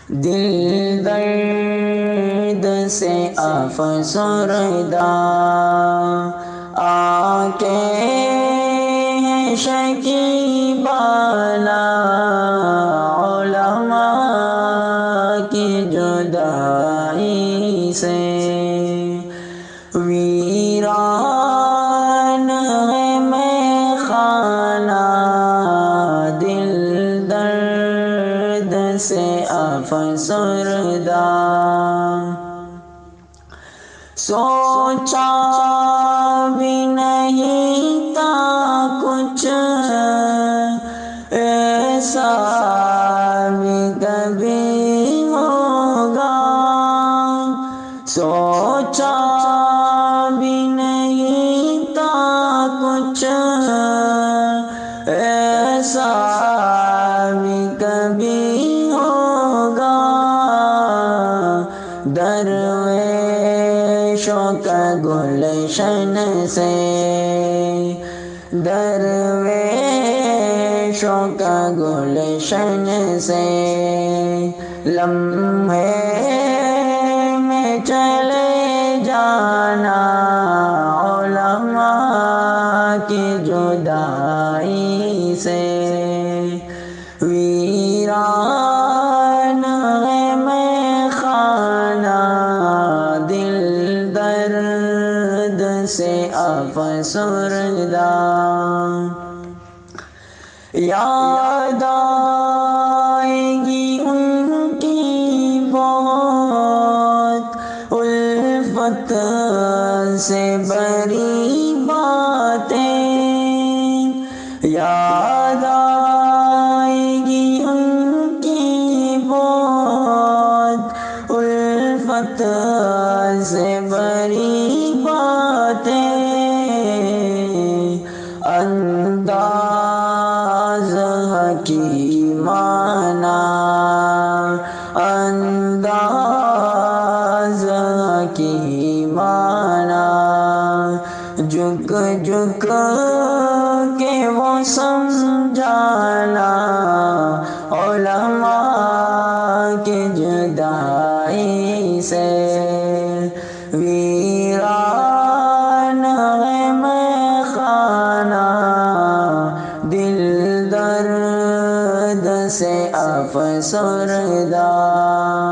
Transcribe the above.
دل درد سے افسردہ آنکھیں ہیں شکیبانہ علماء کی جدائی سے ویران ہے میخانہ دل درد سے افسردہ سوچا بھی نہیں تھا کچھ ایسا بھی کبھی ہوگا سوچا بھی نہیں تھا کچھ ایسا بھی کبھی ہوگا درویشوں کا گلشن سے درویشوں کا گلشن سے لمحے میں چلے جانا علماء کی جدائی سے ویران ہے میخانہ دل درد سے افسردہ یاد آئے گی ان کی بہت الفت سے بری باتیں یاد آئے گی ان کی بہت الفت سے بری باتیں انداز حکیمانہ انداز حکیمانہ جھک جھک کے وہ سمجھانا علماء کی جدائی سے ویران ہے میخانہ دل درد سے افسردہ